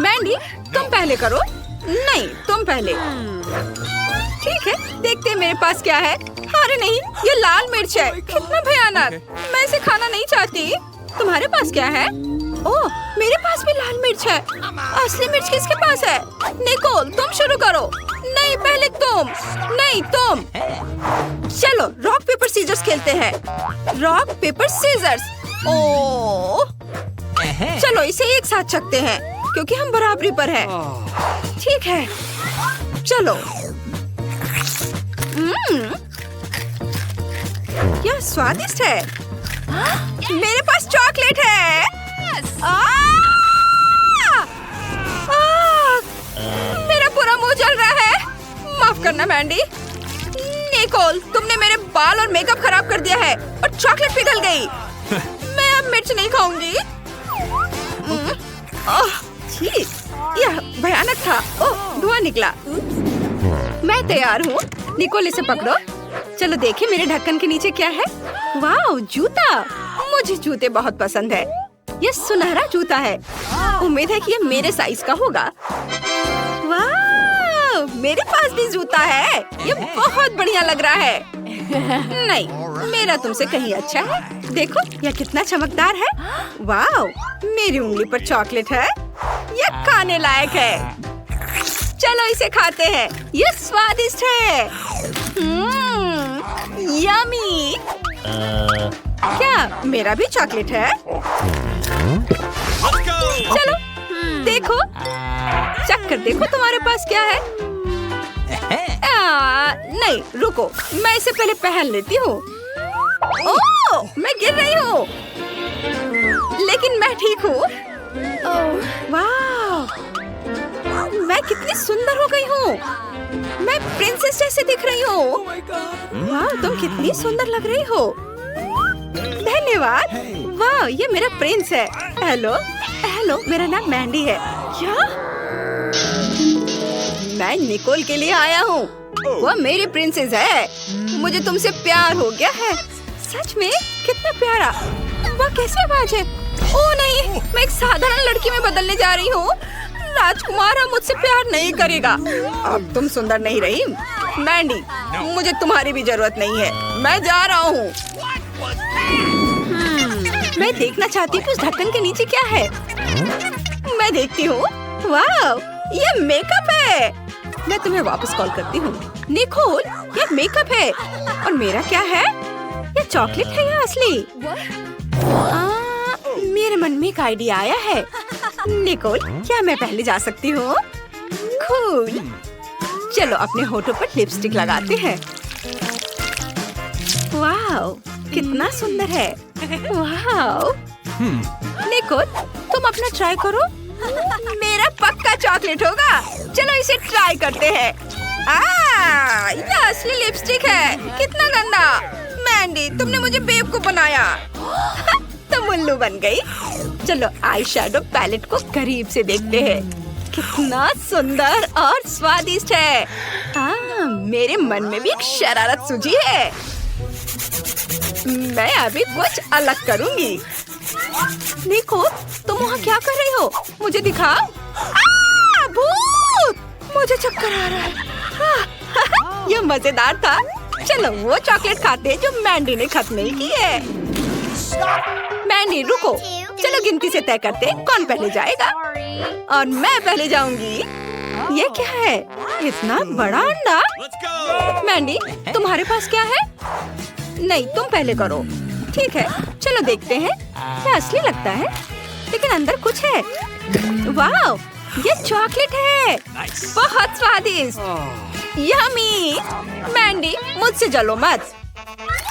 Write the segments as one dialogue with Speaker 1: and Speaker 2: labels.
Speaker 1: मैंडी, तुम पहले करो। नहीं, तुम पहले। ठीक है, देखते हैं मेरे पास क्या है। अरे नहीं, ये लाल मिर्च है। कितना भयानक। मैं इसे खाना नहीं चाहती। तुम्हारे पास क्या है? ओह, मेरे पास भी लाल मिर्च है। असली मिर्च किसके पास है? निकोल, तुम शुरू करो। नहीं, पहले तुम। नहीं, तुम। चलो, रॉक पेपर सीजर्स खेलते हैं। Rock paper seizures. ओह, चलो इसे एक साथ चखते हैं क्योंकि हम बराबरी पर हैं। ठीक है, चलो। यह स्वादिष्ट है। मेरे पास चॉकलेट है। मेरा पूरा मुंह जल रहा है। माफ करना मैंडी। निकोल, तुमने मेरे बाल और मेकअप खराब कर दिया है और चॉकलेट पिघल गई। मैं अब मिर्च नहीं खाऊंगी। यह भयानक था। ओह, धुआं निकला। मैं तैयार हूँ। निकोल, इसे पकड़ो। चलो देखें मेरे ढक्कन के नीचे क्या है। वाह, जूता। मुझे जूते बहुत पसंद है। यह सुनहरा जूता है। उम्मीद है कि यह मेरे साइज का होगा। वाह, मेरे पास भी जूता है। यह बहुत बढ़िया लग रहा है। नहीं, मेरा तुमसे कहीं अच्छा है। देखो, यह कितना चमकदार है। वाह, मेरी उंगली पर चॉकलेट है। यह खाने लायक है। चलो इसे खाते हैं। यह स्वादिष्ट है। यम्मी। क्या मेरा भी चॉकलेट है? चलो देखो, चख कर देखो तुम्हारे पास क्या है। नहीं, रुको, मैं इसे पहले पहन लेती हूँ। ओह, मैं गिर रही हूँ, लेकिन मैं ठीक हूँ। वाह, मैं कितनी सुंदर हो गई हूँ। मैं प्रिंसेस जैसे दिख रही हूँ। वाह, तुम कितनी सुंदर लग रही हो। धन्यवाद। वाह, ये मेरा प्रिंस है। हेलो, हेलो, मेरा नाम मैंडी है। क्या? मैं निकोल के लिए आया हूँ। वह मेरी प्रिंसेस है। मुझे तुमसे प्यार हो गया है। सच में? कितना प्यारा। वह कैसी आवाज है? ओह नहीं, मैं एक साधारण लड़की में बदलने जा रही हूँ। राजकुमार अब मुझसे प्यार नहीं करेगा। अब तुम सुंदर नहीं रही। मैंडी, मुझे तुम्हारी भी जरूरत नहीं है। मैं जा रहा हूँ। मैं देखना चाहती हूँ कि उस ढक्कन के नीचे क्या है। मैं देखती हूँ। वाह, ये मेकअप है। मैं तुम्हें वापस कॉल करती हूँ। निकोल, ये मेकअप है। और मेरा क्या है? ये चॉकलेट है या असली? मेरे मन में एक आइडिया आया है। निकोल, क्या मैं पहले जा सकती हूँ? कूल। चलो अपने होठों पर लिपस्टिक लगाते हैं। वाह, कितना सुंदर है। वाह। निकोल, तुम अपना ट्राई करो। मेरा पक्का चॉकलेट होगा। चलो इसे ट्राई करते हैं। ये असली लिपस्टिक है। कितना गंदा। मैंडी, तुमने मुझे बेवकूफ बनाया। तुम उल्लू बन गई। चलो आई शैडो पैलेट को करीब से देखते हैं। कितना सुंदर और स्वादिष्ट है। मेरे मन में भी एक शरारत सूझी है। मैं अभी कुछ अलग करूंगी। निको, तुम वहाँ क्या कर रही हो? मुझे दिखाओ। भूत! मुझे चक्कर आ रहा है। यह मजेदार था। चलो वो चॉकलेट खाते हैं जो मैंडी ने खत्म नहीं की है। मैंडी, रुको। चलो गिनती से तय करते हैं कौन पहले जाएगा। और मैं पहले जाऊंगी। ये क्या है? इतना बड़ा अंडा। मैंडी, तुम्हारे पास क्या है? नहीं, तुम पहले करो। ठीक है, चलो देखते हैं। क्या असली लगता है, लेकिन अंदर कुछ है। वाह, ये चॉकलेट है। बहुत स्वादिष्ट। यम्मी। मैंडी, मुझसे जलो मत।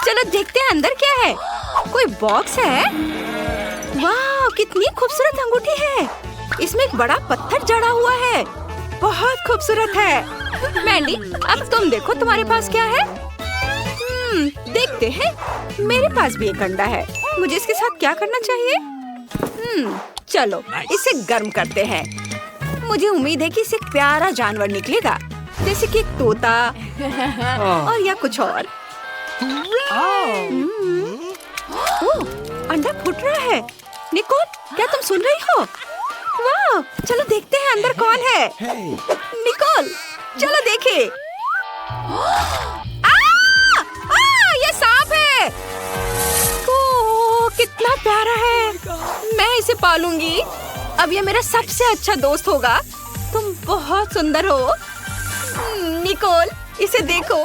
Speaker 1: चलो देखते हैं अंदर क्या है। कोई बॉक्स है। वाह, कितनी खूबसूरत अंगूठी है। इसमें एक बड़ा पत्थर जड़ा हुआ है। बहुत खूबसूरत है। मैंडी, अब तुम देखो तुम्हारे पास क्या है। देखते हैं। मेरे पास भी एक अंडा है। मुझे इसके साथ क्या करना चाहिए? चलो इसे गर्म करते हैं। मुझे उम्मीद है कि इससे एक प्यारा जानवर निकलेगा, जैसे कि एक तोता और या कुछ और। ओह, अंडा फूट रहा है। निकोल, क्या तुम सुन रही हो? वाह, ओह, चलो देखते हैं अंदर कौन है। निकोल, चलो देखे। ये सांप है। ओह, कितना प्यारा है। मैं इसे पालूंगी। अब ये मेरा सबसे अच्छा दोस्त होगा। तुम बहुत सुंदर हो। निकोल, इसे देखो,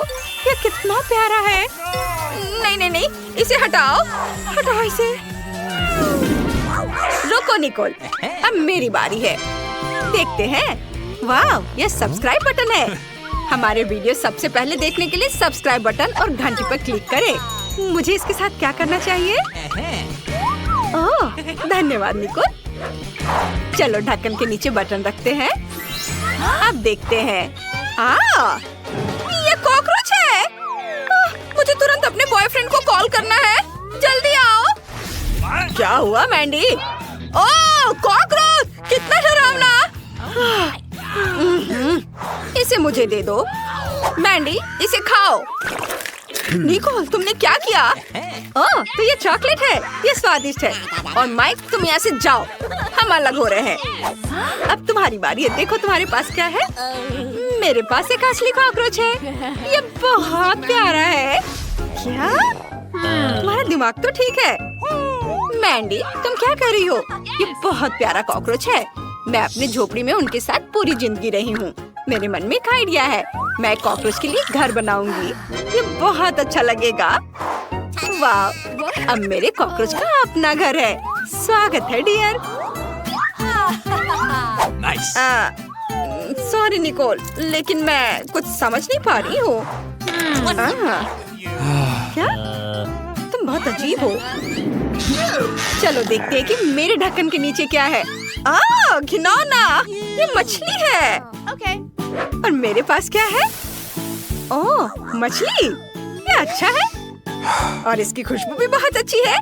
Speaker 1: ये कितना प्यारा है। नहीं नहीं नहीं, इसे हटाओ, हटाओ इसे। रुको निकोल, अब मेरी बारी है। देखते हैं। वाह, ये सब्सक्राइब बटन है। हमारे वीडियो सबसे पहले देखने के लिए सब्सक्राइब बटन और घंटी पर क्लिक करें। मुझे इसके साथ क्या करना चाहिए? ओह, धन्यवाद निकोल। चलो ढक्कन के नीचे बटन रखते हैं। अब देखते हैं। ये कॉकरोच है। मुझे तुरंत अपने बॉयफ्रेंड को कॉल करना है। जल्दी आओ। क्या हुआ मैंडी? ओह, कॉकरोच, कितना डरावना। इसे मुझे दे दो। मैंडी, इसे खाओ। निकोल, तुमने क्या किया? ओह, तो ये चॉकलेट है। ये स्वादिष्ट है। और माइक, तुम यहाँ से जाओ, हम अलग हो रहे हैं। अब तुम्हारी बारी है। देखो तुम्हारे पास क्या है। मेरे पास एक असली कॉकरोच है। ये बहुत प्यारा है। क्या? तुम्हारा दिमाग तो ठीक है। मैंडी, तुम क्या कर रही हो? ये बहुत प्यारा कॉकरोच है। मैं अपने झोपड़ी में उनके साथ पूरी जिंदगी रही हूँ। मेरे मन में एक आइडिया है। मैं कॉकरोच के लिए घर बनाऊंगी। ये बहुत अच्छा लगेगा। वाह, अब मेरे कॉकरोच का अपना घर है। स्वागत है डियर। सॉरी निकोल, लेकिन मैं कुछ समझ नहीं पा रही हूँ। क्या? तुम बहुत अजीब हो। चलो देखते हैं कि मेरे ढक्कन के नीचे क्या है। घिनौना, ये मछली है। और मेरे पास क्या है? ओह, मछली, ये अच्छा है। और इसकी खुशबू भी बहुत अच्छी है।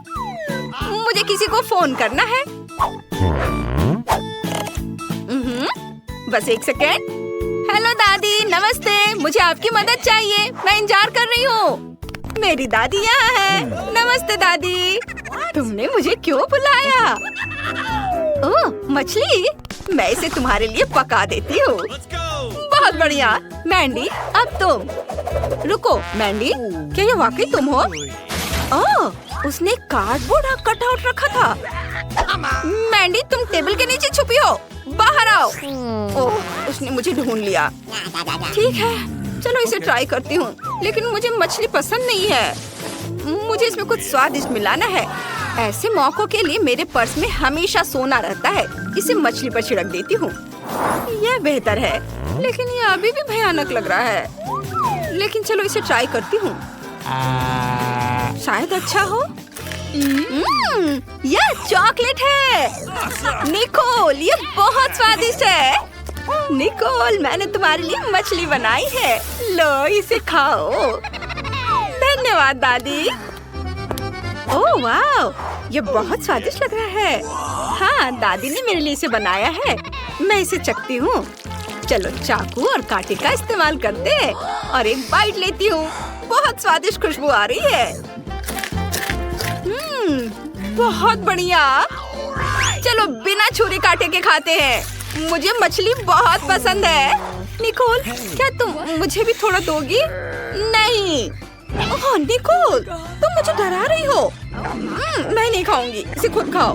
Speaker 1: मुझे किसी को फोन करना है। बस एक सेकेंड। हेलो दादी, नमस्ते। मुझे आपकी मदद चाहिए। मैं इंतजार कर रही हूँ। मेरी दादी यहाँ है। नमस्ते दादी। तुमने मुझे क्यों बुलाया? ओह, मछली, मैं इसे तुम्हारे लिए पका देती हूँ। बहुत बढ़िया। मैंडी, अब तुम। रुको मैंडी, क्या ये वाकई तुम हो? ओह, उसने कार्डबोर्ड कटआउट रखा था। मैंडी, तुम टेबल के नीचे छुपी हो। बाहर आओ। ओह, उसने मुझे ढूंढ लिया। ठीक है, चलो इसे ट्राई करती हूँ। लेकिन मुझे मछली पसंद नहीं है। मुझे इसमें कुछ स्वादिष्ट मिलाना है। ऐसे मौकों के लिए मेरे पर्स में हमेशा सोना रहता है। इसे मछली पर छिड़क देती हूँ। यह बेहतर है, लेकिन ये अभी भी भयानक लग रहा है। लेकिन चलो इसे ट्राई करती हूँ। शायद अच्छा हो। यह चॉकलेट है। निकोल, ये बहुत स्वादिष्ट है। निकोल, मैंने तुम्हारे लिए मछली बनाई है। लो, इसे खाओ। धन्यवाद दादी। ओह वाह, ये बहुत स्वादिष्ट लग रहा है। हाँ, दादी ने मेरे लिए इसे बनाया है। मैं इसे चखती हूँ। चलो चाकू और कांटे का इस्तेमाल करते हैं और एक बाइट लेती हूँ। बहुत स्वादिष्ट खुशबू आ रही है। बहुत बढ़िया। चलो बिना छुरी कांटे के खाते हैं। मुझे मछली बहुत पसंद है। निकोल, क्या तुम मुझे भी थोड़ा दोगी? नहीं। ओह निकोल, तुम मुझे डरा रही हो। मैं नहीं खाऊंगी, इसे खुद खाओ।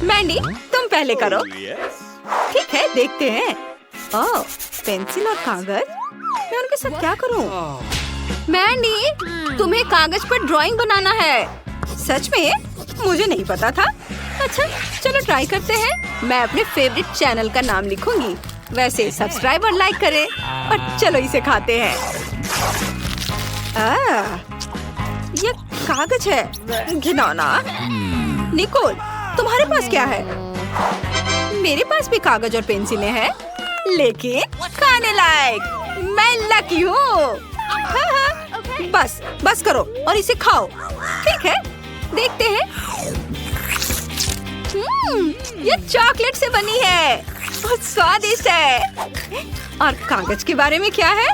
Speaker 1: मैंडी, तुम पहले करो। ठीक है, देखते हैं। ओह, पेंसिल और कागज। मैं उनके साथ क्या करूं? मैंडी, तुम्हें कागज पर ड्राइंग बनाना है। सच में? मुझे नहीं पता था। अच्छा, चलो ट्राई करते हैं। मैं अपने फेवरेट चैनल का नाम लिखूंगी। वैसे सब्सक्राइब और लाइक करें। और चलो इसे खाते हैं। ये कागज है। घिनौना। निकोल, तुम्हारे पास क्या है? मेरे पास भी कागज और पेंसिलें हैं, लेकिन खाने लायक। मैं लकी हूँ। बस करो और इसे खाओ। ठीक है, देखते हैं। ये चॉकलेट से बनी है। बहुत स्वादिष्ट है। और कागज के बारे में क्या है?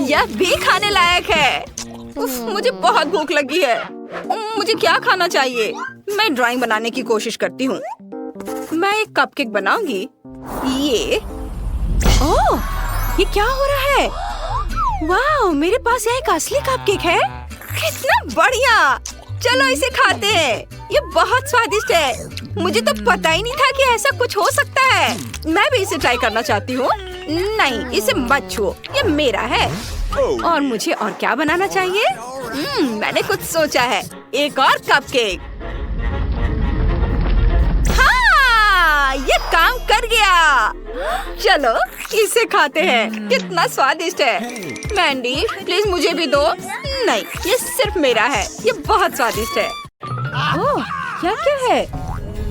Speaker 1: यह भी खाने लायक है। उफ, मुझे बहुत भूख लगी है। मुझे क्या खाना चाहिए? मैं ड्राइंग बनाने की कोशिश करती हूँ। मैं एक कपकेक बनाऊंगी। ये क्या हो रहा है? वाह, मेरे पास यहाँ एक असली कपकेक है। कितना बढ़िया! चलो इसे खाते हैं। ये बहुत स्वादिष्ट है। मुझे तो पता ही नहीं था कि ऐसा कुछ हो सकता है। मैं भी इसे ट्राई करना चाहती हूँ। नहीं, इसे मत छुओ, ये मेरा है। और मुझे और क्या बनाना चाहिए? मैंने कुछ सोचा है। एक और कपकेक। हाँ, ये काम कर गया। चलो इसे खाते हैं। कितना स्वादिष्ट है। मैंडी, प्लीज मुझे भी दो। नहीं, ये सिर्फ मेरा है। ये बहुत स्वादिष्ट है। ओह, क्या है?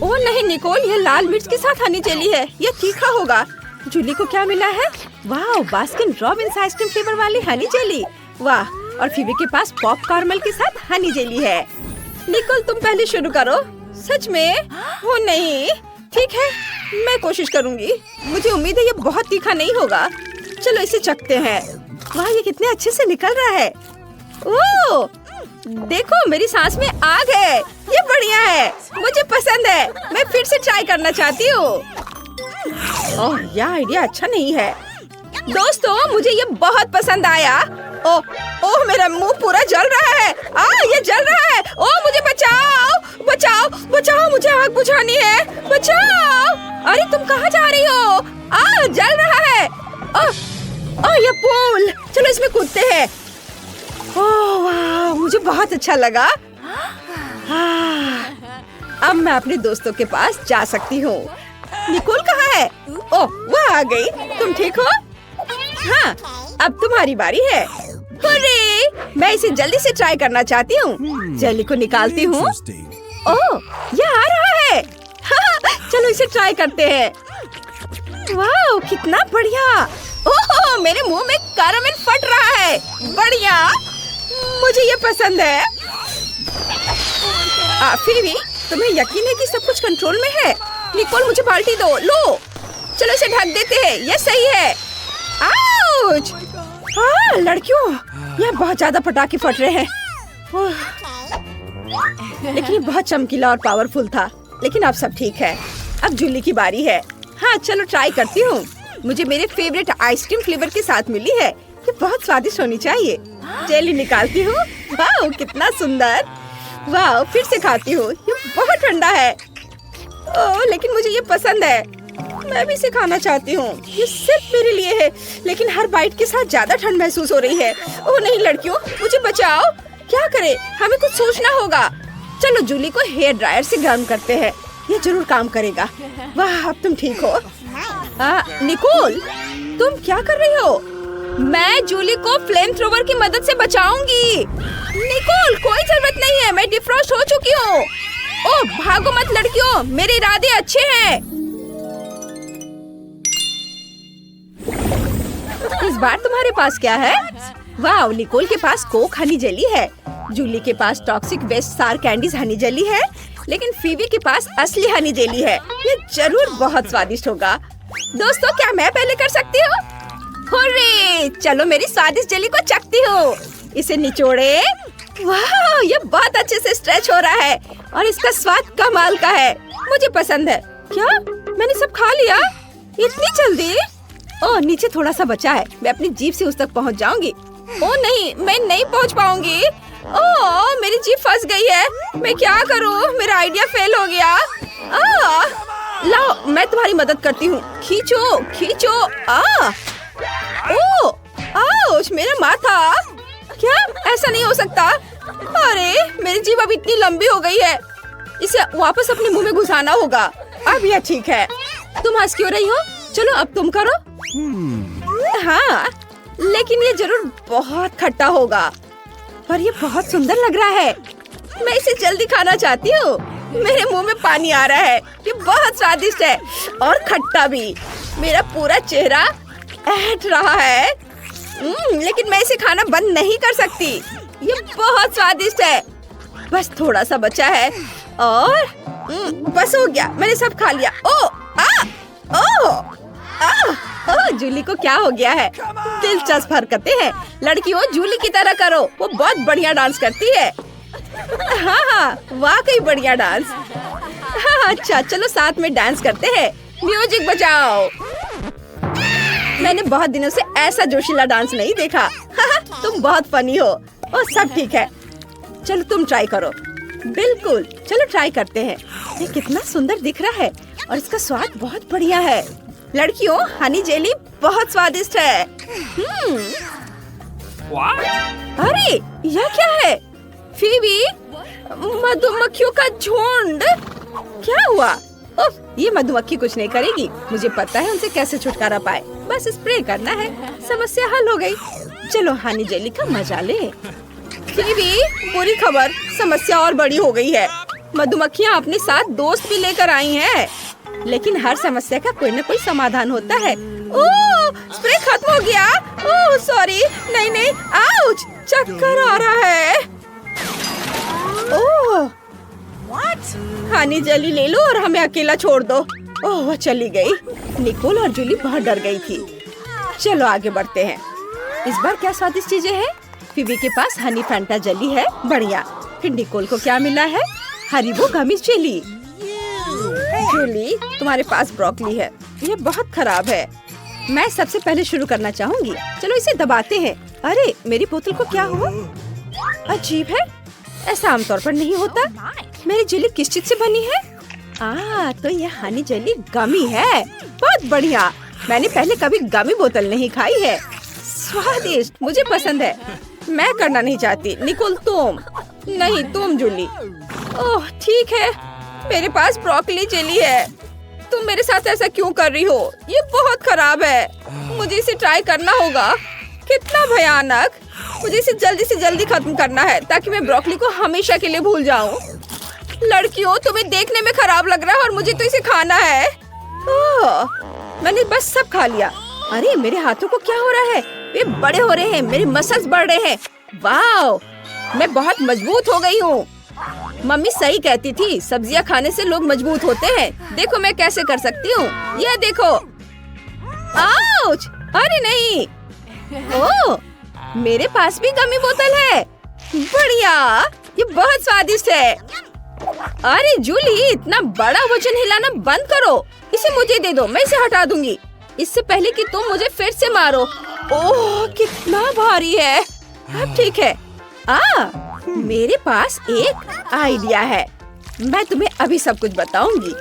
Speaker 1: ओह नहीं निकोल, ये लाल मिर्च के साथ हनी जेली है। ये तीखा होगा। जूली को क्या मिला है? वाह, बास्किन रॉबिन्स आइसक्रीम फ्लेवर वाली हनी जेली। वाह, और फीबी के पास पॉप कॉर्मल के साथ हनी जेली है। निकोल, तुम पहले शुरू करो। सच में? वो नहीं, ठीक है, मैं कोशिश करूंगी। मुझे उम्मीद है ये बहुत तीखा नहीं होगा। चलो इसे चखते हैं। वाह, ये कितने अच्छे से निकल रहा है। ओह, देखो मेरी सांस में आग है। ये बढ़िया है, मुझे पसंद है। मैं फिर से ट्राई करना चाहती हूँ। ओह, यह आइडिया अच्छा नहीं है। दोस्तों, मुझे ये बहुत पसंद आया। ओह, मेरा मुंह पूरा जल रहा है। ये जल रहा है। ओह, मुझे बचाओ, बचाओ, बचाओ, मुझे आग बुझानी है। बचाओ! अरे तुम कहाँ जा रही हो? जल रहा है। ये पूल, चलो इसमें कूदते हैं। ओह वाह, मुझे बहुत अच्छा लगा। अब मैं अपने दोस्तों के पास जा सकती हूँ। निकोल कहाँ है? ओह, वह आ गई। तुम ठीक हो? हाँ, अब तुम्हारी बारी है। हुर्रे! मैं इसे जल्दी से ट्राई करना चाहती हूँ। जेली को निकालती हूँ। ओह, ये आ रहा है। चलो इसे ट्राई करते हैं। वाह, कितना बढ़िया! ओह, मेरे मुंह में कैरामेल फट रहा है। बढ़िया, मुझे ये पसंद है। फिर भी तुम्हें यकीन है कि सब कुछ कंट्रोल में है? निकोल, मुझे बाल्टी दो। लो, चलो इसे ढक देते हैं। ये सही है। आउच! लड़कियों, यहाँ बहुत ज्यादा पटाखे फट रहे हैं। लेकिन ये बहुत चमकीला और पावरफुल था। लेकिन अब सब ठीक है। अब जूली की बारी है। हाँ, चलो ट्राई करती हूँ। मुझे मेरे फेवरेट आइसक्रीम फ्लेवर के साथ मिली है। ये बहुत स्वादिष्ट होनी चाहिए। जेली निकालती हूँ। वाह, कितना सुंदर! वाह, फिर से खाती हूँ। ये बहुत ठंडा है। ओह, लेकिन मुझे ये पसंद है। मैं भी इसे खाना चाहती हूँ। ये सिर्फ मेरे लिए है, लेकिन हर बाइट के साथ ज्यादा ठंड महसूस हो रही है। ओह नहीं लड़कियों, मुझे बचाओ। क्या करें? हमें कुछ सोचना होगा। चलो जूली को हेयर ड्रायर से गर्म करते हैं। ये जरूर काम करेगा। वाह, अब तुम ठीक हो? निकोल, तुम क्या कर रही हो? मैं जूली को फ्लेम थ्रोवर की मदद से बचाऊंगी। निकोल, कोई जरूरत नहीं है, मैं डिफ्रॉस्ट हो चुकी हूँ। ओह, भागो मत लड़कियों, मेरे इरादे अच्छे हैं। इस बार तुम्हारे पास क्या है? वाह, निकोल के पास कोक हनी जेली है। जूली के पास टॉक्सिक वेस्ट सार कैंडीज हनी जेली है। लेकिन फीबी के पास असली हनी जेली है। ये जरूर बहुत स्वादिष्ट होगा। दोस्तों, क्या मैं पहले कर सकती हूँ? हुर्रे! चलो मेरी स्वादिष्ट जेली को चखती हूँ। इसे निचोड़े। वाह, ये बहुत अच्छे से स्ट्रेच हो रहा है और इसका स्वाद कमाल का है। मुझे पसंद है। क्या मैंने सब खा लिया? इतनी जल्दी? ओह, नीचे थोड़ा सा बचा है। मैं अपनी जीभ से उस तक पहुँच जाऊंगी। ओह नहीं, मैं नहीं पहुँच पाऊंगी। ओह, मेरी जीभ फंस गई है। मैं क्या करूँ? मेरा आइडिया फेल हो गया। लाओ, मैं तुम्हारी मदद करती हूँ। खींचो, खींचो। ओह, आउच, मेरा माथा। क्या? ऐसा नहीं हो सकता। अरे, मेरी जीभ अब इतनी लंबी हो गई है। इसे वापस अपने मुंह में घुसाना होगा। अब यह ठीक है। तुम हंस क्यों रही हो? चलो अब तुम करो। हाँ, लेकिन ये जरूर बहुत खट्टा होगा। पर ये बहुत सुंदर लग रहा है। मैं इसे जल्दी खाना चाहती हूँ। मेरे मुंह में पानी आ रहा है। ये बहुत स्वादिष्ट है और खट्टा भी। मेरा पूरा चेहरा ऐठ रहा है। लेकिन मैं इसे खाना बंद नहीं कर सकती। ये बहुत स्वादिष्ट है। बस थोड़ा सा बचा है और बस हो गया। मैंने सब खा लिया। जूली को क्या हो गया है? दिलचस्प हरकतें हैं। लड़कियों, जूली की तरह करो। वो बहुत बढ़िया डांस करती है। हाँ हाँ, वाकई बढ़िया डांस। हाँ अच्छा, चलो साथ में डांस करते हैं। म्यूजिक बजाओ। मैंने बहुत दिनों से ऐसा जोशीला डांस नहीं देखा। हाँ, तुम बहुत फनी हो। और सब ठीक है, चलो तुम ट्राई करो। बिल्कुल, चलो ट्राई करते हैं। ये कितना सुंदर दिख रहा है और इसका स्वाद बहुत बढ़िया है। लड़कियों, हनी जेली बहुत स्वादिष्ट है। अरे यह क्या है? फीबी, मधुमक्खियों का झुंड। क्या हुआ? उफ, ये मधुमक्खी कुछ नहीं करेगी। मुझे पता है उनसे कैसे छुटकारा पाए। बस स्प्रे करना है, समस्या हल हो गई। चलो हनी जेली का मजा ले। फीबी, बुरी खबर, समस्या और बड़ी हो गई है। मधुमक्खियाँ अपने साथ दोस्त भी लेकर आई हैं। लेकिन हर समस्या का कोई न कोई समाधान होता है। ओह, स्प्रे खत्म हो गया। ओह सॉरी, नहीं नहीं, आउच, चक्कर आ रहा है। ओह, हनी जेली ले लो और हमें अकेला छोड़ दो। ओह, वह चली गई। निकोल और जूली बहुत डर गई थी। चलो आगे बढ़ते हैं। इस बार क्या स्वादिष्ट चीजें हैं? फीबी के पास हनी फैंटा जेली है, बढ़िया। फिर निकोल को क्या मिला है? Haribo गमिस jelly. जूली, तुम्हारे पास ब्रोकली है, ये बहुत खराब है। मैं सबसे पहले शुरू करना चाहूँगी। चलो इसे दबाते हैं। अरे मेरी बोतल को क्या हुआ? अजीब है, ऐसा आमतौर पर नहीं होता। मेरी जेली किस चीज से बनी है? तो यह हनी जेली गमी है। बहुत बढ़िया, मैंने पहले कभी गमी बोतल नहीं खाई है। स्वादिष्ट, मुझे पसंद है। मैं करना नहीं चाहती। निकोल तुम। नहीं तुम जूली। ओह ठीक है, मेरे पास ब्रोकली जेली है। तुम मेरे साथ ऐसा क्यों कर रही हो? ये बहुत खराब है। मुझे इसे ट्राई करना होगा। कितना भयानक। मुझे इसे जल्दी से जल्दी खत्म करना है ताकि मैं ब्रोकली को हमेशा के लिए भूल जाऊं। लड़कियों, तुम्हें देखने में खराब लग रहा है और मुझे तो इसे खाना है। मैंने बस सब खा लिया। अरे मेरे हाथों को क्या हो रहा है? वे बड़े हो रहे हैं, मेरे मसल्स बढ़ रहे हैं। वाओ, मैं बहुत मजबूत हो गई हूँ। मम्मी सही कहती थी, सब्जियाँ खाने से लोग मजबूत होते हैं। देखो मैं कैसे कर सकती हूँ। ये देखो। आउच! अरे नहीं। ओह, मेरे पास भी गमी बोतल है। बढ़िया, ये बहुत स्वादिष्ट है। अरे जूली, इतना बड़ा वजन हिलाना बंद करो। इसे मुझे दे दो, मैं इसे हटा दूंगी। इससे पहले कि तुम मुझे फिर से मारो। ओह, कितना भारी है। अब ठीक है। मेरे पास एक आइडिया है। मैं तुम्हें अभी सब कुछ बताऊंगी।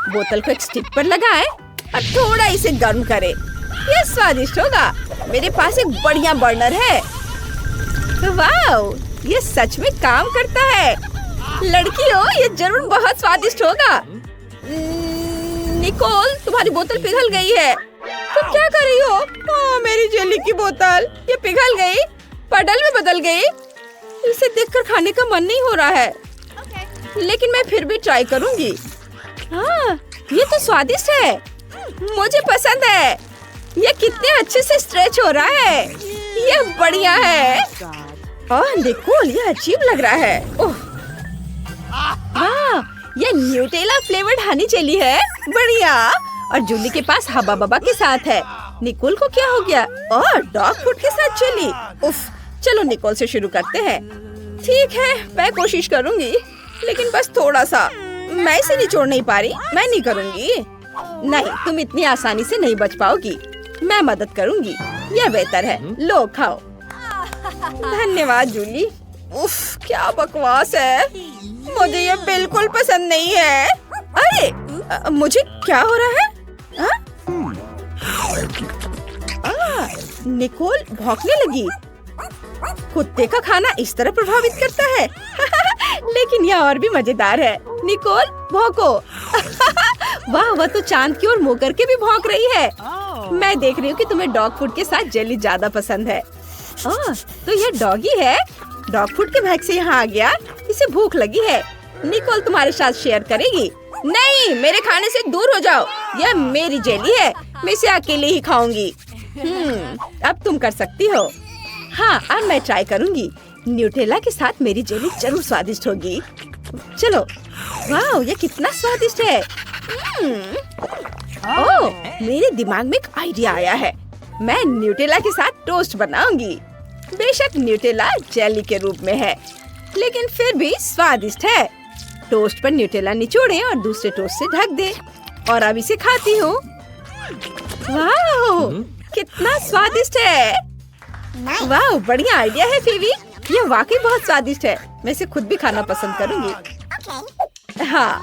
Speaker 1: बोतल को एक स्टिक पर लगाएं और थोड़ा इसे गर्म करें। ये स्वादिष्ट होगा। मेरे पास एक बढ़िया बर्नर है। वाओ, ये सच में काम करता है। लड़कियों, ये जरूर बहुत स्वादिष्ट होगा। निकोल, तुम्हारी बोतल पिघल गई है। तुम क्या कर रही हो? मेरी जेली की बोतल, ये पिघल गई, पडल में बदल गई। इसे देखकर खाने का मन नहीं हो रहा है। लेकिन मैं फिर भी ट्राई करूंगी। ये तो स्वादिष्ट है। मुझे पसंद है। ये कितने अच्छे से स्ट्रेच हो रहा है। ये बढ़िया है। निकोल, ये अजीब लग रहा है। ये न्यूटेला फ्लेवर्ड हनी जेली है। बढ़िया। और जूली के पास हबा बबा के साथ है। निकोल को क्या हो गया? डॉग फूड के साथ जेली। उफ, चलो निकोल से शुरू करते हैं। ठीक है, मैं कोशिश करूंगी, लेकिन बस थोड़ा सा। मैं इसे निचोड़ नहीं पा रही। मैं नहीं करूंगी। नहीं, तुम इतनी आसानी से नहीं बच पाओगी। मैं मदद करूंगी। यह बेहतर है। लो खाओ। धन्यवाद जूली। उफ, क्या बकवास है। मुझे ये बिल्कुल पसंद नहीं है। अरे मुझे क्या हो रहा है? निकोल भौंकने लगी। कुत्ते का खाना इस तरह प्रभावित करता है। लेकिन यह और भी मजेदार है। निकोल भौंको। वाह, वह तो चांद की ओर मुँह करके भी भौंक रही है। मैं देख रही हूँ कि तुम्हें डॉग फूड के साथ जेली ज्यादा पसंद है। तो यह डॉगी है। डॉग फूड के बैग से यहाँ आ गया। इसे भूख लगी है। निकोल तुम्हारे साथ शेयर करेगी। नहीं, मेरे खाने से दूर हो जाओ। यह मेरी जेली है, मैं इसे अकेले ही खाऊंगी। अब तुम कर सकती हो। हाँ, अब मैं ट्राई करूंगी। न्यूटेला के साथ मेरी जेली जरूर स्वादिष्ट होगी। चलो। वाह, ये कितना स्वादिष्ट है। मेरे दिमाग में एक आइडिया आया है। मैं न्यूटेला के साथ टोस्ट बनाऊंगी। बेशक न्यूटेला जेली के रूप में है। लेकिन फिर भी स्वादिष्ट है। टोस्ट पर न्यूटेला निचोड़े और दूसरे टोस्ट से ढक दे और अब इसे खाती हूँ। वाह, कितना स्वादिष्ट है। वाह, बढ़िया आइडिया है फीवी, ये वाकई बहुत स्वादिष्ट है। मैं इसे खुद भी खाना पसंद करूँगी। हाँ,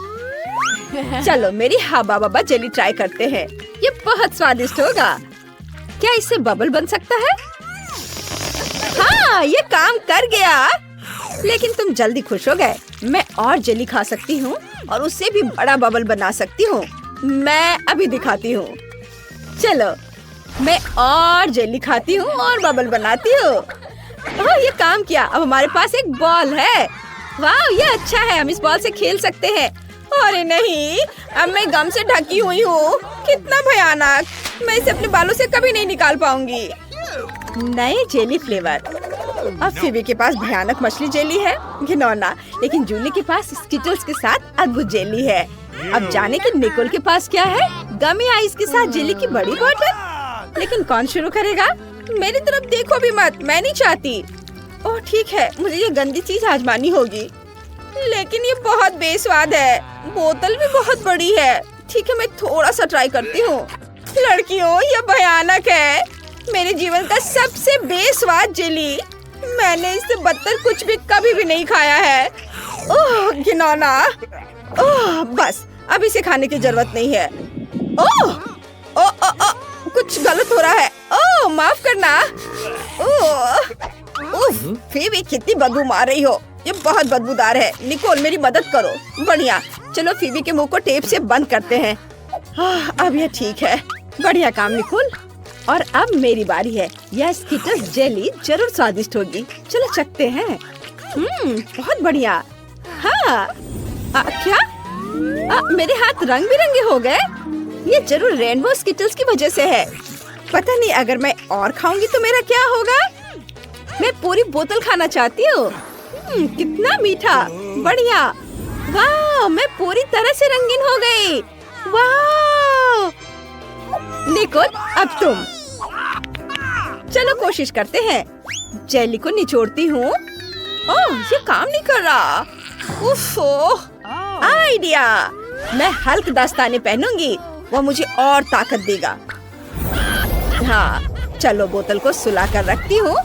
Speaker 1: चलो मेरी हाबा बाबा जेली ट्राई करते हैं। ये बहुत स्वादिष्ट होगा। क्या इससे बबल बन सकता है? हाँ, ये काम कर गया। लेकिन तुम जल्दी खुश हो गए। मैं और जेली खा सकती हूँ और उससे भी बड़ा बबल बना सकती हूँ। मैं अभी दिखाती हूँ। चलो, मैं और जेली खाती हूँ और बबल बनाती हूँ। ओह, ये काम किया। अब हमारे पास एक बॉल है। वाह, ये अच्छा है, हम इस बॉल से खेल सकते हैं। अरे नहीं, अब मैं गम से ढकी हुई हूँ। कितना भयानक। मैं इसे अपने बालों से कभी नहीं निकाल पाऊंगी। नए जेली फ्लेवर। अब फीवी के पास भयानक मछली जेली है, घिनौना। लेकिन जूली के पास स्किटल्स के साथ अद्भुत जेली है। अब जाने कि निकोल के पास क्या है। गमी आइस के साथ जेली की बड़ी बोतल। लेकिन कौन शुरू करेगा? मेरी तरफ देखो भी मत, मैं नहीं चाहती। ओह ठीक है, मुझे ये गंदी चीज आजमानी होगी। लेकिन ये बहुत बेस्वाद है। बोतल भी बहुत बड़ी है। ठीक है, मैं थोड़ा सा ट्राई करती हूँ। लड़कियों, ये भयानक है। मेरे जीवन का सबसे बेस्वाद जेली। मैंने इससे बदतर कुछ भी कभी भी नहीं खाया है। ओह घिनौना। ओह बस, अब इसे खाने की जरूरत नहीं है। ओह ओ, ओ, ओ, कुछ गलत हो रहा है। ओह माफ करना। ओह फीवी, कितनी बदबू मार रही हो। ये बहुत बदबूदार है। निकोल, मेरी मदद करो। बढ़िया, चलो फीवी के मुंह को टेप से बंद करते हैं। अब ये ठीक है। बढ़िया काम निकोल। और अब मेरी बारी है। यह स्किटल्स जेली जरूर स्वादिष्ट होगी। चलो चखते हैं। बहुत बढ़िया। हाँ, क्या? मेरे हाथ रंग बिरंगे हो गए। ये जरूर रेनबो स्किटल्स की वजह से है। पता नहीं अगर मैं और खाऊंगी तो मेरा क्या होगा। मैं पूरी बोतल खाना चाहती हूँ। कितना मीठा। बढ़िया। वाह, मैं पूरी तरह से रंगीन हो गई। वाह निकोल, अब तुम। चलो कोशिश करते हैं। जेली को निचोड़ती हूँ। ओह, ये काम नहीं कर रहा। उफ, आइडिया। मैं हल्क दस्ताने पहनूंगी, वो मुझे और ताकत देगा। हाँ, चलो बोतल को सुला कर रखती हूँ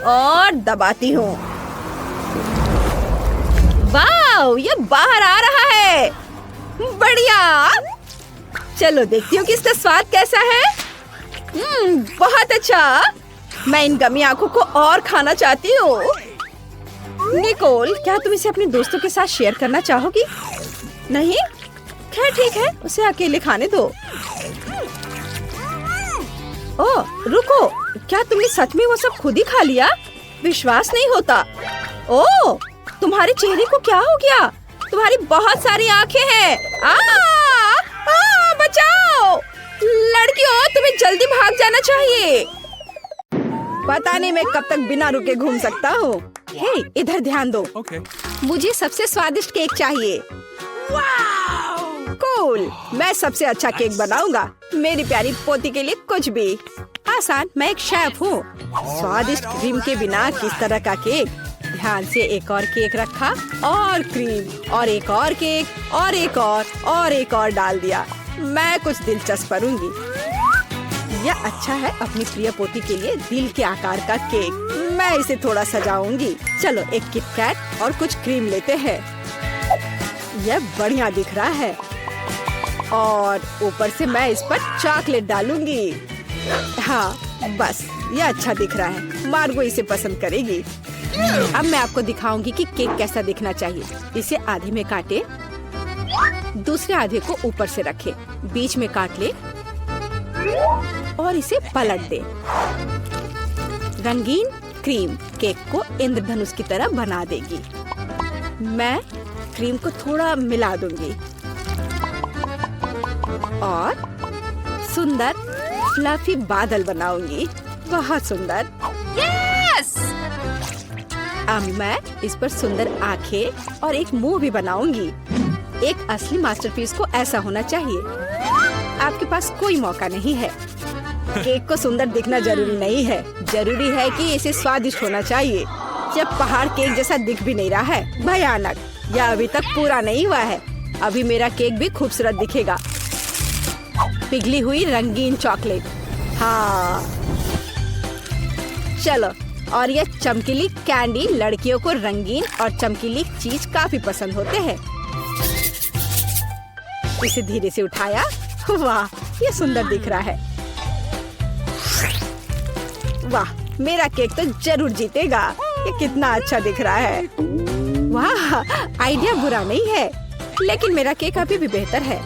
Speaker 1: और दबाती हूँ। वाह, ये बाहर आ रहा है। बढ़िया। चलो देखती हूँ कि इसका स्वाद कैसा है। बहुत अच्छा। मैं इन गमी आंखों को और खाना चाहती हूँ। निकोल, क्या तुम इसे अपने दोस्तों के साथ शेयर करना चाहोगी? नहीं? खैर ठीक है, उसे अकेले खाने दो। ओह रुको, क्या तुमने सच में वो सब खुद ही खा लिया? विश्वास नहीं होता। ओह, तुम्हारे चेहरे को क्या हो गया? तुम्हारी बहुत सारी आंखें हैं। बचाओ! लड़कियों, तुम्हें जल्दी भाग जाना चाहिए। पता नहीं मैं कब तक बिना रुके घूम सकता हूँ। हे, इधर ध्यान दो। मुझे सबसे स्वादिष्ट केक चाहिए। कूल, मैं सबसे अच्छा केक बनाऊंगा। मेरी प्यारी पोती के लिए कुछ भी आसान। मैं एक शेफ हूँ। स्वादिष्ट क्रीम के बिना किस तरह का केक। ध्यान से एक और केक रखा और क्रीम और एक और केक और एक और डाल दिया। मैं कुछ दिलचस्प करूंगी। यह अच्छा है अपनी प्रिय पोती के लिए दिल के आकार का केक। मैं इसे थोड़ा सजाऊंगी। चलो एक किट कैट और कुछ क्रीम लेते हैं। यह बढ़िया दिख रहा है। और ऊपर से मैं इस पर चॉकलेट डालूंगी। हाँ बस, यह अच्छा दिख रहा है। मार्गो इसे पसंद करेगी। अब मैं आपको दिखाऊंगी कि केक कैसा दिखना चाहिए। इसे आधे में काटे, दूसरे आधे को ऊपर से रखे, बीच में काट ले और इसे पलट दे। रंगीन क्रीम केक को इंद्रधनुष की तरह बना देगी। मैं क्रीम को थोड़ा मिला दूंगी और सुंदर फ्लफी बादल बनाऊंगी। बहुत सुंदर। यस! अब मैं इस पर सुंदर आंखें और एक मुंह भी बनाऊंगी। एक असली मास्टरपीस को ऐसा होना चाहिए। आपके पास कोई मौका नहीं है। केक को सुंदर दिखना जरूरी नहीं है, जरूरी है कि इसे स्वादिष्ट होना चाहिए। जब पहाड़ केक जैसा दिख भी नहीं रहा है। भयानक। यह अभी तक पूरा नहीं हुआ है। अभी मेरा केक भी खूबसूरत दिखेगा। पिघली हुई रंगीन चॉकलेट। हाँ चलो, और ये चमकीली कैंडी। लड़कियों को रंगीन और चमकीली चीज काफी पसंद होते हैं। इसे धीरे से उठाया। वाह, ये सुंदर दिख रहा है। वाह, मेरा केक तो जरूर जीतेगा। ये कितना अच्छा दिख रहा है। वाह, आइडिया बुरा नहीं है, लेकिन मेरा केक अभी भी बेहतर है।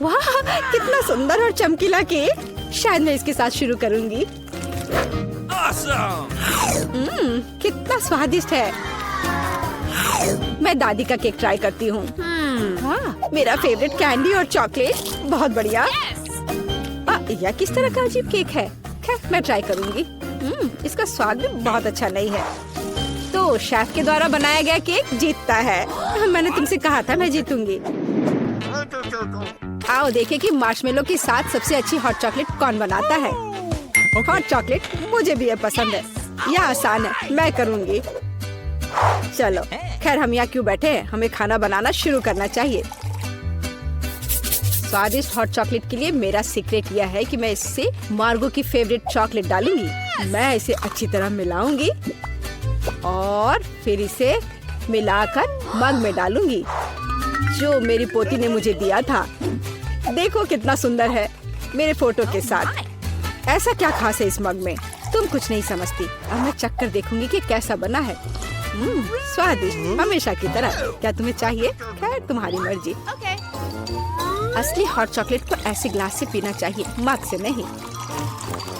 Speaker 1: वाह, कितना सुंदर और चमकीला केक। शायद मैं इसके साथ शुरू करूंगी। कितना स्वादिष्ट है। मैं दादी का केक ट्राई करती हूँ। वाह, मेरा फेवरेट कैंडी और चॉकलेट। बहुत बढ़िया। यह किस तरह का अजीब केक है। खैर, मैं ट्राई करूंगी। इसका स्वाद भी बहुत अच्छा नहीं है। तो शेफ के द्वारा बनाया गया केक जीतता है। मैंने तुमसे कहा था मैं जीतूंगी। आओ देखें कि मार्शमेलो के साथ सबसे अच्छी हॉट चॉकलेट कौन बनाता है। हॉट चॉकलेट मुझे भी ये पसंद है। यह आसान है, मैं करूंगी। चलो, खैर हम यहाँ क्यों बैठे हैं, हमें खाना बनाना शुरू करना चाहिए। स्वादिष्ट हॉट चॉकलेट के लिए मेरा सीक्रेट यह है कि मैं इससे मार्गो की फेवरेट चॉकलेट डालूंगी। मैं इसे अच्छी तरह मिलाऊंगी और फिर इसे मिलाकर मग में डालूंगी, जो मेरी पोती ने मुझे दिया था। देखो कितना सुंदर है, मेरे फोटो के साथ। ऐसा क्या खास है इस मग में, तुम कुछ नहीं समझती। अब मैं चक्कर देखूंगी कि कैसा बना है। स्वादिष्ट, हमेशा की तरह। क्या तुम्हें चाहिए? खैर, तुम्हारी मर्जी। असली हॉट चॉकलेट को ऐसे ग्लास से पीना चाहिए, मग से नहीं।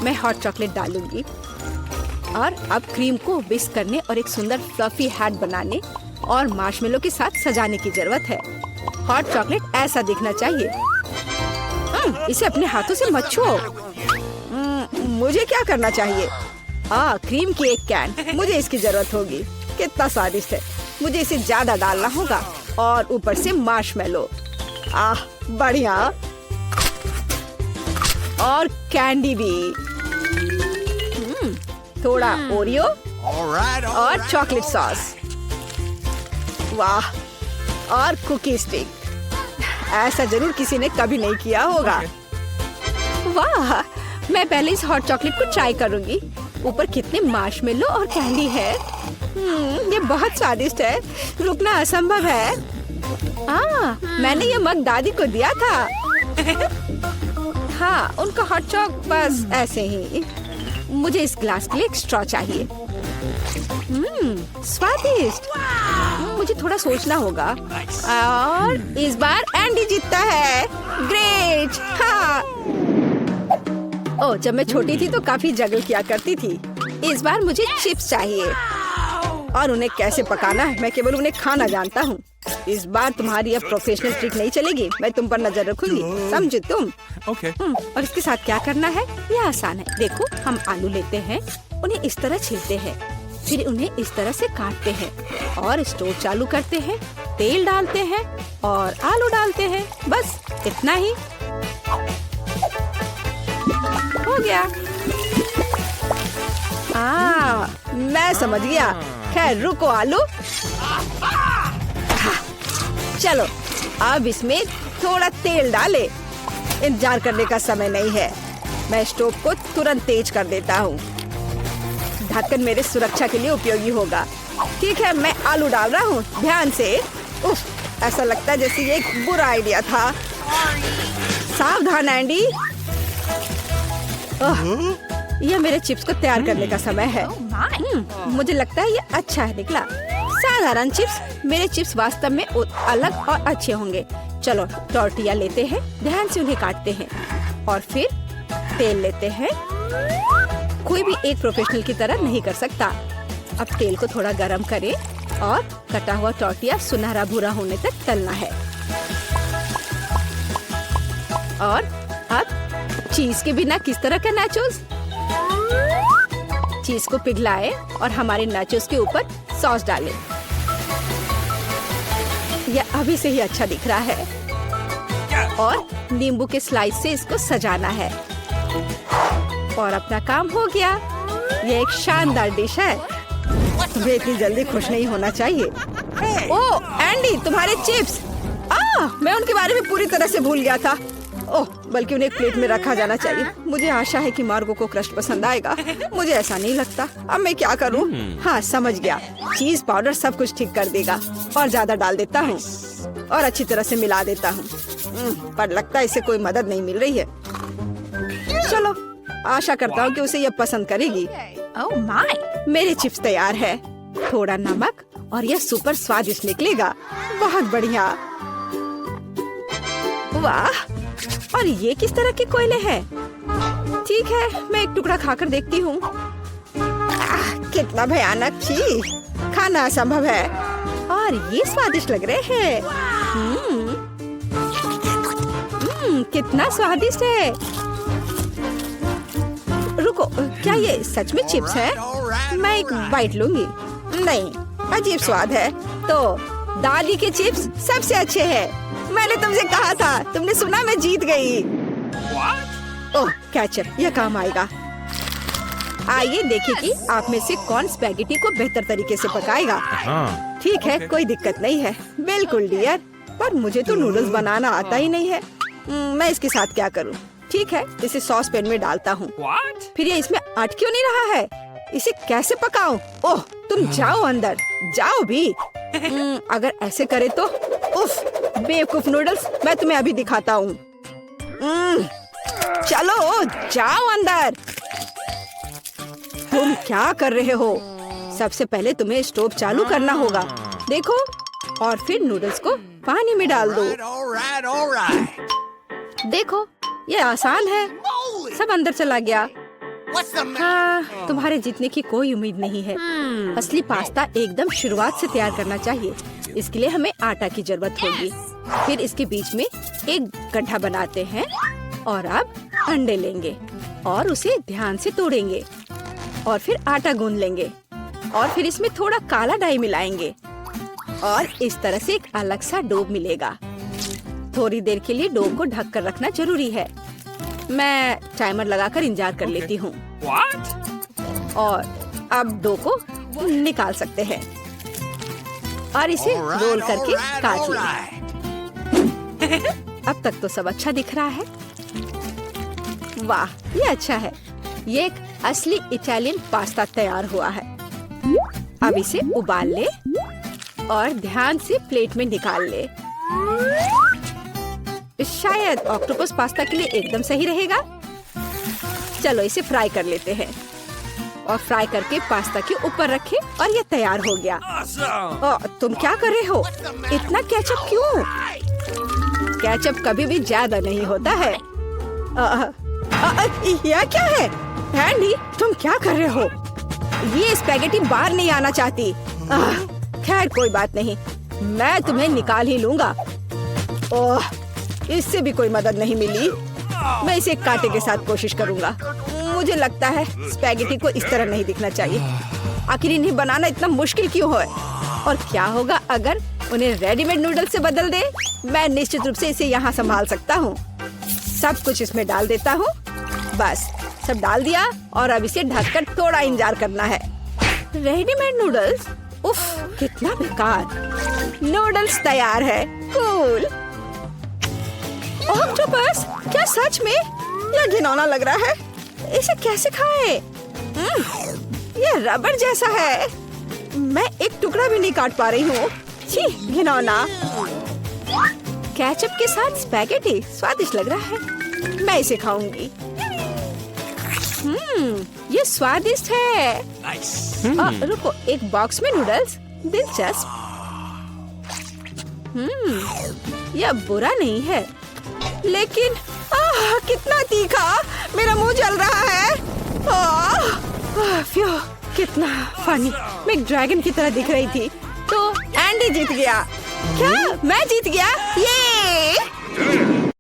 Speaker 1: मैं हॉट चॉकलेट डालूंगी और अब क्रीम को विस्क करने और एक सुंदर फ्लफी हैट बनाने और मार्शमेलो के साथ सजाने की जरूरत है। हॉट चॉकलेट ऐसा दिखना चाहिए। इसे अपने हाथों से मत छुओ। मुझे क्या करना चाहिए? क्रीम की एक कैन, मुझे इसकी जरूरत होगी। कितना स्वादिष्ट है। मुझे इसे ज्यादा डालना होगा और ऊपर से मार्शमेलो। बढ़िया। और कैंडी भी। थोड़ा ओरियो और चॉकलेट सॉस। वाह, और कुकी स्टिक। ऐसा जरूर किसी ने कभी नहीं किया होगा। वाह, मैं पहले इस हॉट चॉकलेट को ट्राई करूंगी। ऊपर कितने मार्शमेलो और कैंडी है। ये बहुत स्वादिष्ट है, रुकना असंभव है। मैंने ये मग दादी को दिया था। हाँ, उनका हॉट चॉक बस ऐसे ही। मुझे इस ग्लास के लिए एक स्ट्रॉ चाहिए। स्वादिष्ट। मुझे थोड़ा सोचना होगा। और इस बार एंडी जीतता है। ग्रेट। हाँ। जब मैं छोटी थी तो काफी जगल किया करती थी। इस बार मुझे चिप्स चाहिए। और उन्हें कैसे पकाना है, मैं केवल उन्हें खाना जानता हूँ। इस बार तुम्हारी यह प्रोफेशनल ट्रिक नहीं चलेगी। मैं तुम पर नजर रखूंगी, समझे तुम? और इसके साथ क्या करना है, यह आसान है। देखो, हम आलू लेते हैं, उन्हें इस तरह छीलते हैं, फिर उन्हें इस तरह से काटते हैं और स्टोव चालू करते हैं, तेल डालते हैं और आलू डालते हैं। बस इतना ही हो गया। मैं समझ गया। खैर, रुको आलू। चलो, अब इसमें थोड़ा तेल डाले। इंतजार करने का समय नहीं है। मैं स्टोव को तुरंत तेज कर देता हूँ। ढक्कन मेरे सुरक्षा के लिए उपयोगी होगा। ठीक है, मैं आलू डाल रहा हूँ, ध्यान से। उफ, ऐसा लगता है जैसे ये एक बुरा आइडिया था। सावधान एंडी। यह मेरे चिप्स को तैयार करने का समय है। मुझे लगता है ये अच्छा है निकला। साधारण चिप्स। मेरे चिप्स वास्तव में अलग और अच्छे होंगे। चलो, टॉर्टिया लेते हैं, ध्यान से उन्हें काटते हैं और फिर तेल लेते हैं। कोई भी एक प्रोफेशनल की तरह नहीं कर सकता। अब तेल को थोड़ा गरम करें और कटा हुआ टॉर्टिया सुनहरा भूरा होने तक तलना है। और अब चीज के बिना किस तरह का नाचोस? चीज को पिघलाएं और हमारे नाचोस के ऊपर सॉस डालें। यह अभी से ही अच्छा दिख रहा है। और नींबू के स्लाइस से इसको सजाना है। और अपना काम हो गया। यह एक शानदार डिश है। तुम्हें इतनी जल्दी खुश नहीं होना चाहिए। ओह एंडी, तुम्हारे चिप्स! मैं उनके बारे में पूरी तरह से भूल गया था। ओह, बल्कि उन्हें एक प्लेट में रखा जाना चाहिए। मुझे आशा है कि मार्गो को क्रस्ट पसंद आएगा। मुझे ऐसा नहीं लगता। अब मैं क्या करूं? हाँ, समझ गया। चीज पाउडर सब कुछ ठीक कर देगा। और ज्यादा डाल देता हूँ और अच्छी तरह से मिला देता हूँ। पर लगता है इसे कोई मदद नहीं मिल रही है। चलो, आशा करता हूँ कि उसे यह पसंद करेगी। ओह माय, मेरे चिप्स तैयार है। थोड़ा नमक और यह सुपर स्वादिष्ट निकलेगा। बहुत बढ़िया। वाह, और ये किस तरह के कोयले हैं? ठीक है, मैं एक टुकड़ा खाकर देखती हूँ। कितना भयानक! छी, खाना असंभव है। और ये स्वादिष्ट लग रहे हैं। कितना स्वादिष्ट है। रुको, क्या ये सच में चिप्स है? मैं एक बाइट लूंगी। नहीं, अजीब स्वाद है। तो दादी के चिप्स सबसे अच्छे हैं। मैंने तुमसे कहा था। तुमने सुना? मैं जीत गई। ओह केचप, यह काम आएगा। आइए देखें कि आप में से कौन स्पैगेटी को बेहतर तरीके से पकाएगा। ठीक है, कोई दिक्कत नहीं है। बिल्कुल डियर, पर मुझे तो नूडल्स बनाना आता ही नहीं है। मैं इसके साथ क्या करूं? ठीक है, इसे सॉस पैन में डालता हूँ। फिर ये इसमें अट क्यों नहीं रहा है? इसे कैसे पकाऊं? ओह, तुम जाओ अंदर, जाओ भी। अगर ऐसे करे तो। उफ, बेवकूफ नूडल्स, मैं तुम्हें अभी दिखाता हूँ। चलो जाओ अंदर। तुम क्या कर रहे हो? सबसे पहले तुम्हें स्टोव चालू करना होगा। देखो, और फिर नूडल्स को पानी में डाल दो। देखो, ये आसान है। सब अंदर चला गया। हाँ, तुम्हारे जीतने की कोई उम्मीद नहीं है। असली पास्ता एकदम शुरुआत से तैयार करना चाहिए। इसके लिए हमें आटा की जरूरत होगी। फिर इसके बीच में एक गड्ढा बनाते हैं और अब अंडे लेंगे और उसे ध्यान से तोड़ेंगे और फिर आटा गूंद लेंगे और फिर इसमें थोड़ा काला डाई मिलाएंगे और इस तरह से एक अलग सा डो मिलेगा। थोड़ी देर के लिए डो को ढक कर रखना जरूरी है। मैं टाइमर लगाकर इंतजार कर लेती हूँ। और अब डो को निकाल सकते हैं और इसे रोल करके काट लें। अब तक तो सब अच्छा दिख रहा है। वाह, ये अच्छा है। ये एक असली इटालियन पास्ता तैयार हुआ है। अब इसे उबाल ले और ध्यान से प्लेट में निकाल ले। शायद ऑक्टोपस पास्ता के लिए एकदम सही रहेगा। चलो इसे फ्राई कर लेते हैं और फ्राई करके पास्ता के ऊपर रखें और ये तैयार हो गया। तुम क्या कर रहे हो? इतना केचप क्यों? केचप कभी भी ज्यादा नहीं होता है। यह क्या है? एंडी, तुम क्या कर रहे हो? ये स्पैगेटी बाहर नहीं आना चाहती। खैर कोई बात नहीं, मैं तुम्हें निकाल ही लूंगा। ओह, इससे भी कोई मदद नहीं मिली। मैं इसे कांटे के साथ कोशिश करूंगा। मुझे लगता है स्पैगेटी को इस तरह नहीं दिखना चाहिए। आखिर इन्हें बनाना इतना मुश्किल क्यों है? और क्या होगा अगर उन्हें रेडीमेड नूडल्स से बदल दे? मैं निश्चित रूप से इसे यहाँ संभाल सकता हूँ। सब कुछ इसमें डाल देता हूँ। बस सब डाल दिया और अब इसे ढककर थोड़ा इंतजार करना है। Readymade noodles? उफ, कितना बेकार। नूडल्स तैयार है। कूल। ऑक्टोपस, क्या सच में? यह घिनौना लग रहा है। इसे कैसे खाएं? यह रबड़ जैसा है। मैं एक टुकड़ा भी नहीं काट पा रही हूँ। छी, घिनौना। केचप के साथ स्पैगेटी स्वादिष्ट लग रहा है। मैं इसे खाऊंगी। ये स्वादिष्ट है। रुको, एक बॉक्स में नूडल्स? दिलचस्प। यह बुरा नहीं है, लेकिन कितना तीखा। मेरा मुंह जल रहा है। कितना फनी। मैं एक ड्रैगन की तरह दिख रही थी। तो एंडी जीत गया। क्या मैं जीत गया? ये